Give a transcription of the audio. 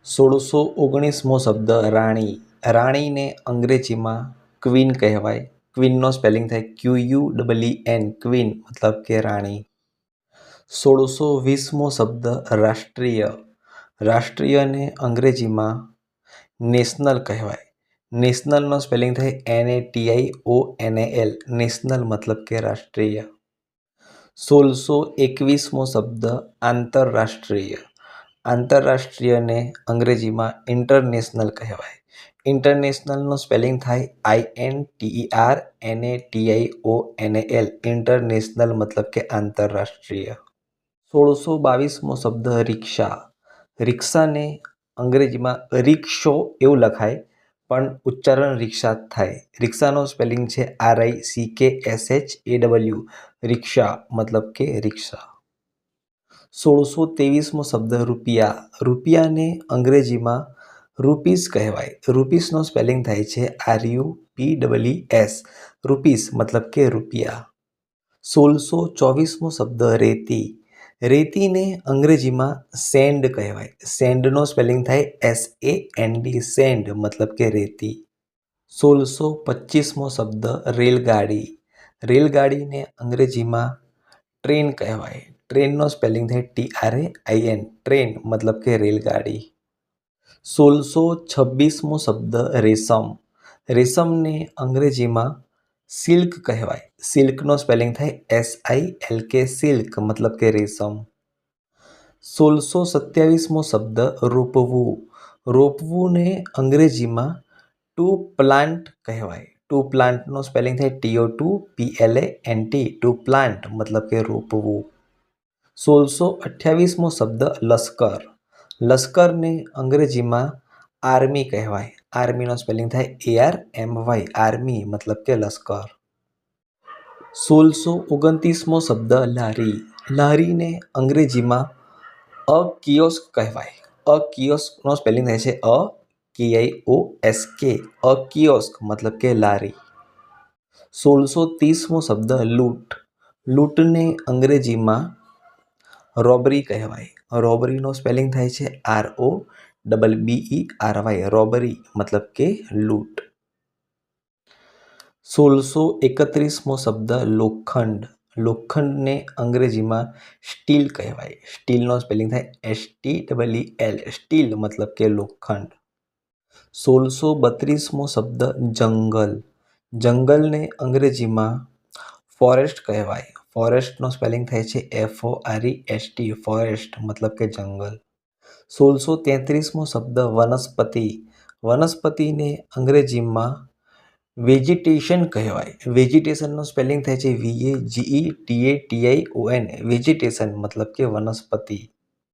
1619મો શબ્દ રાણી. રાણીને અંગ્રેજીમાં ક્વીન કહેવાય. ક્વીનનો સ્પેલિંગ થાય QUEEN, ક્વીન મતલબ કે રાણી. 1620મો શબ્દ રાષ્ટ્રીય. રાષ્ટ્રીયને અંગ્રેજીમાં નેશનલ કહેવાય. નેશનલનો સ્પેલિંગ થાય NATIONAL, નેશનલ મતલબ કે રાષ્ટ્રીય. 1621મો શબ્દ આંતરરાષ્ટ્રીય. આંતરરાષ્ટ્રીયને અંગ્રેજીમાં ઇન્ટરનેશનલ કહેવાય. ઇન્ટરનેશનલનો સ્પેલિંગ થાય INTERNATIONAL, ઇન્ટરનેશનલ મતલબ કે આંતરરાષ્ટ્રીય. 1622મો શબ્દ રિક્ષા. રિક્ષાને અંગ્રેજીમાં રિક્ષો એવું લખાય પણ ઉચ્ચારણ રિક્ષા જ થાય. રિક્ષાનો સ્પેલિંગ છે RICKSHAW, રિક્ષા મતલબ કે રિક્ષા. 1623મો શબ્દ રૂપિયા. રૂપિયાને અંગ્રેજીમાં રૂપીસ કહેવાય. રૂપીસનો સ્પેલિંગ થાય છે RUPEES, રૂપીસ મતલબ કે રૂપિયા. 1624મો શબ્દ રેતી. રેતીને અંગ્રેજીમાં સેન્ડ કહેવાય. સેન્ડનો સ્પેલિંગ થાય SAND, સેન્ડ મતલબ કે રેતી. 1625મો શબ્દ રેલગાડી. રેલગાડીને અંગ્રેજીમાં ટ્રેન કહેવાય. ટ્રેનનો સ્પેલિંગ થાય TRAIN, ટ્રેન મતલબ કે રેલગાડી. 1626મો શબ્દ રેશમ. રેશમને અંગ્રેજીમાં સિલ્ક કહેવાય. સિલ્કનો સ્પેલિંગ થાય SILK, સિલ્ક મતલબ કે રેશમ. 1627મો શબ્દ રોપવું. રોપવુંને અંગ્રેજીમાં ટુ પ્લાન્ટ કહેવાય. ટુ પ્લાન્ટનો સ્પેલિંગ થાય TOPLANT, ટુ પ્લાન્ટ મતલબ કે રોપવું. 1628મો શબ્દ લશ્કર. લશ્કરને અંગ્રેજીમાં આર્મી કહેવાય. આર્મીનો સ્પેલિંગ થાય ARMY, આર્મી મતલબ કે લશ્કર. 1629મો શબ્દ લારી. લારીને અંગ્રેજીમાં અ કિયોસ્ક કહેવાય. અ કિયોસ્કનો સ્પેલિંગ થાય છે KIOSK, અ કિયોસ્ક મતલબ કે લારી. 1630મો શબ્દ લૂંટ. લૂંટને અંગ્રેજીમાં રોબરી કહેવાય. રોબરીનો સ્પેલિંગ થાય છે ROBBERY, રોબરી મતલબ કે લૂંટ. 1631મો શબ્દ લોખંડ. લોખંડને અંગ્રેજીમાં સ્ટીલ કહેવાય. સ્ટીલનો સ્પેલિંગ થાય STEEL, સ્ટીલ મતલબ કે લોખંડ. 1632મો શબ્દ જંગલ. જંગલને અંગ્રેજીમાં ફોરેસ્ટ કહેવાય. ફોરેસ્ટનો સ્પેલિંગ થાય છે FOREST, ફોરેસ્ટ મતલબ કે જંગલ. 1633મો શબ્દ વનસ્પતિ. વનસ્પતિને અંગ્રેજીમાં વેજીટેશન કહેવાય. વેજીટેશનનો સ્પેલિંગ થાય છે VAGETATION, વેજીટેશન મતલબ કે વનસ્પતિ.